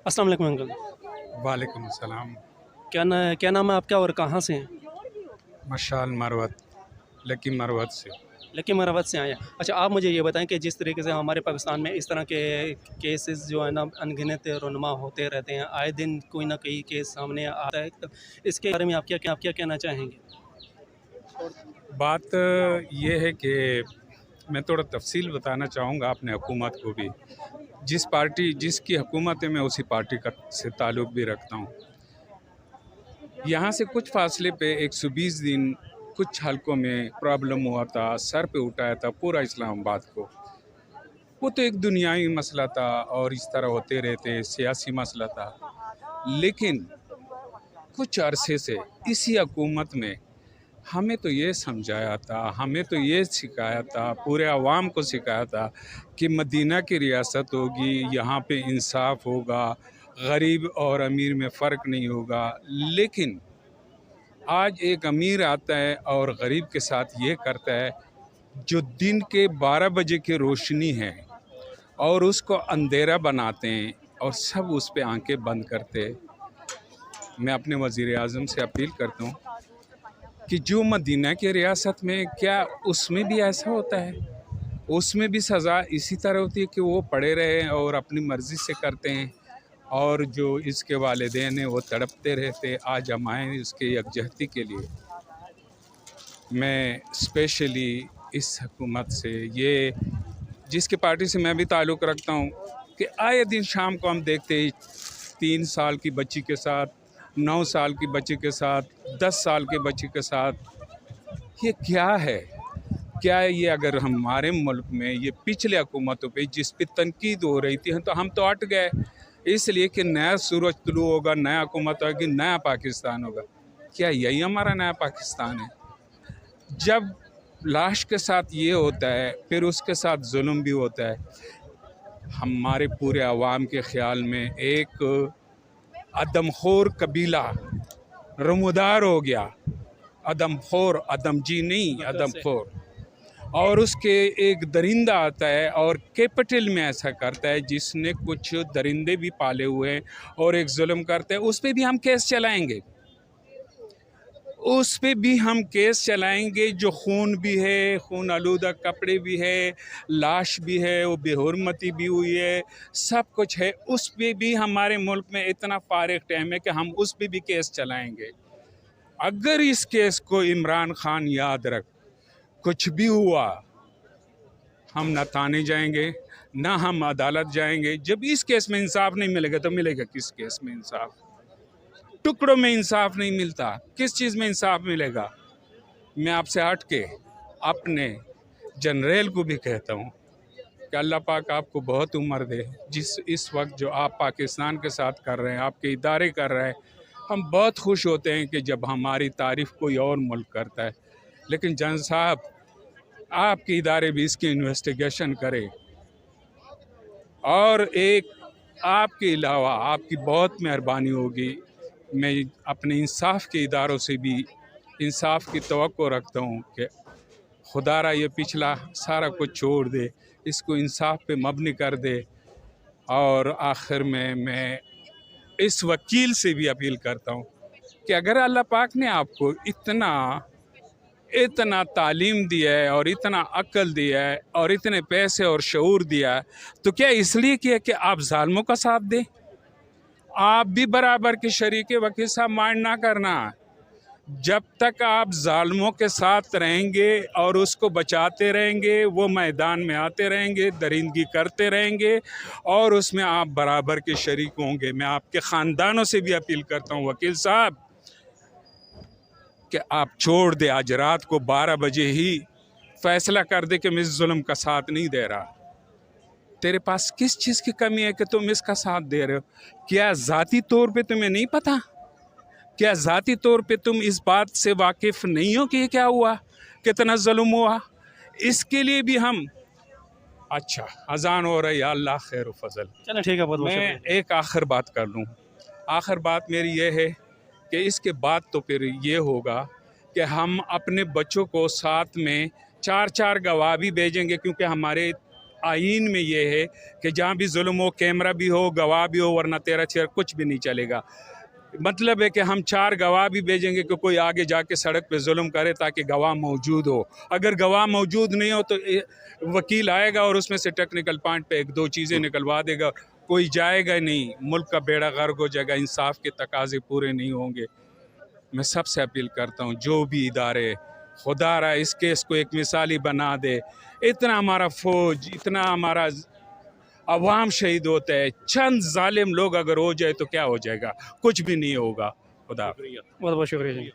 अस्सलाम वालेकुम अंकल। वालेकुम अस्सलाम। क्या नाम है आपका और कहाँ से हैं? मशाल मरवत, लकी मरवत से। लकी मरवत से आए हैं। अच्छा, आप मुझे ये बताएं कि जिस तरीके से हमारे पाकिस्तान में इस तरह के केसेस जो है ना अनगिनत रुनमा होते रहते हैं, आए दिन कोई ना कोई केस सामने आता है, तो इसके बारे में आप क्या कहना चाहेंगे? बात ये है कि मैं थोड़ा तफसील बताना चाहूँगा अपने हुकूमत को भी। जिस पार्टी जिसकी हुकूमत है मैं उसी पार्टी का से ताल्लुक़ भी रखता हूँ। यहाँ से कुछ फासले पे 120 दिन कुछ हलकों में प्रॉब्लम हुआ था, सर पे उठाया था पूरा इस्लामाबाद को। वो तो एक दुनियावी मसला था और इस तरह होते रहते सियासी मसला था। लेकिन कुछ अरसे से इसी हुकूमत में हमें तो ये समझाया था, हमें तो ये सिखाया था, पूरे अवाम को सिखाया था कि मदीना की रियासत होगी, यहाँ पे इंसाफ होगा, गरीब और अमीर में फ़र्क नहीं होगा। लेकिन आज एक अमीर आता है और गरीब के साथ ये करता है, जो दिन के 12 बजे की रोशनी है और उसको अंधेरा बनाते हैं और सब उस पे आंखें बंद करते हैं। मैं अपने वज़ीर आज़म से अपील करता हूँ कि जो मदीना की रियासत में, क्या उसमें भी ऐसा होता है? उसमें भी सज़ा इसी तरह होती है कि वो पड़े रहें और अपनी मर्ज़ी से करते हैं और जो इसके वालिदैन हैं वो तड़पते रहते। आज हम आए इसके यकजहती के लिए। मैं स्पेशली इस हुकूमत से, ये जिसकी पार्टी से मैं भी ताल्लुक़ रखता हूँ, कि आए दिन शाम को हम देखते हैं 3 साल की बच्ची के साथ, 9 साल की बच्ची के साथ, 10 साल के बच्ची के साथ, ये क्या है? क्या ये अगर हमारे मुल्क में ये पिछले हुकूमतों पे जिस पे तनकीद हो रही थी तो हम तो हट गए, इसलिए कि नया सूरज तुलू होगा, नया हुकूमत होगी, नया पाकिस्तान होगा। क्या यही हमारा नया पाकिस्तान है? जब लाश के साथ ये होता है फिर उसके साथ जुल्म भी होता है। हमारे पूरे अवाम के ख़्याल में एक अदमखोर कबीला रमूदार हो गया। अदमखोर, अदमजी नहीं, अदमखोर। और उसके एक दरिंदा आता है और कैपिटल में ऐसा करता है जिसने कुछ दरिंदे भी पाले हुए हैं और एक जुल्म करते हैं। उस पे भी हम केस चलाएंगे, उस पे भी हम केस चलाएंगे। जो खून भी है, खून आलूदा कपड़े भी है, लाश भी है, वो बेहुरमती भी हुई है, सब कुछ है। उस पे भी हमारे मुल्क में इतना फारिग टाइम है कि हम उस पे भी केस चलाएंगे। अगर इस केस को इमरान खान याद रख, कुछ भी हुआ हम न थाने जाएंगे, ना हम अदालत जाएंगे। जब इस केस में इंसाफ नहीं मिलेगा तो मिलेगा किस केस में इंसाफ? टुकड़ों में इंसाफ नहीं मिलता, किस चीज़ में इंसाफ मिलेगा? मैं आपसे हट के अपने जनरल को भी कहता हूँ कि अल्लाह पाक आपको बहुत उम्र दे। जिस इस वक्त जो आप पाकिस्तान के साथ कर रहे हैं, आपके इदारे कर रहे हैं, हम बहुत खुश होते हैं कि जब हमारी तारीफ़ कोई और मुल्क करता है। लेकिन जन साहब, आपके इदारे भी इसकी इन्वेस्टिगेशन करें। और एक आपके अलावा आपकी बहुत मेहरबानी होगी, मैं अपने इंसाफ के इदारों से भी इंसाफ की तवक्को रखता हूँ कि खुदारा ये पिछला सारा कुछ छोड़ दे, इसको इंसाफ पे मबनी कर दे। और आखिर में मैं इस वकील से भी अपील करता हूँ कि अगर अल्लाह पाक ने आपको इतना इतना तालीम दिया है और इतना अक्ल दिया है और इतने पैसे और शऊर दिया है, तो क्या इसलिए किया कि आप जालिमों का साथ दें? आप भी बराबर के शरीक वकील साहब माइंड ना करना। जब तक आप जालिमों के साथ रहेंगे और उसको बचाते रहेंगे, वो मैदान में आते रहेंगे, दरिंदगी करते रहेंगे और उसमें आप बराबर के शरीक होंगे। मैं आपके ख़ानदानों से भी अपील करता हूँ वकील साहब कि आप छोड़ दे, आज रात को 12 बजे ही फैसला कर दे कि मैं इस जुल्म का साथ नहीं दे रहा। तेरे पास किस चीज़ की कमी है कि तुम इसका साथ दे रहे हो? क्या ज़ाती तौर पे तुम्हें नहीं पता? क्या ज़ाती तौर पे तुम इस बात से वाकिफ़ नहीं हो कि ये क्या हुआ, कितना जुल्म हुआ? इसके लिए भी हम अच्छा अजान हो रही है, अल्लाह खैर व फजल। चलें, ठीक है, बहुत बहुत मैं शुक्रिया। एक आखिर बात कर लूँ। आखिर बात मेरी ये है कि इसके बाद तो फिर ये होगा कि हम अपने बच्चों को साथ में 4-4 गवाह भी भेजेंगे, क्योंकि हमारे आइन में ये है कि जहाँ भी जुल्म हो, कैमरा भी हो, गवाह भी हो, वरना तेरा चेहरा कुछ भी नहीं चलेगा। मतलब है कि हम 4 गवाह भी भेजेंगे कि कोई आगे जाके सड़क पे जुल्म करे ताकि गवाह मौजूद हो। अगर गवाह मौजूद नहीं हो तो वकील आएगा और उसमें से टेक्निकल पॉइंट पे 1-2 चीज़ें निकलवा देगा, कोई जाएगा नहीं, मुल्क का बेड़ा गर्क हो जाएगा, इंसाफ के तकाजे पूरे नहीं होंगे। मैं सबसे अपील करता हूँ, जो भी इदारे खुदा रहा इस केस को एक मिसाली बना दे। इतना हमारा फौज, इतना हमारा अवाम शहीद होता है, चंद जालिम लोग अगर हो जाए तो क्या हो जाएगा? कुछ भी नहीं होगा। खुदा बहुत बहुत शुक्रिया जी।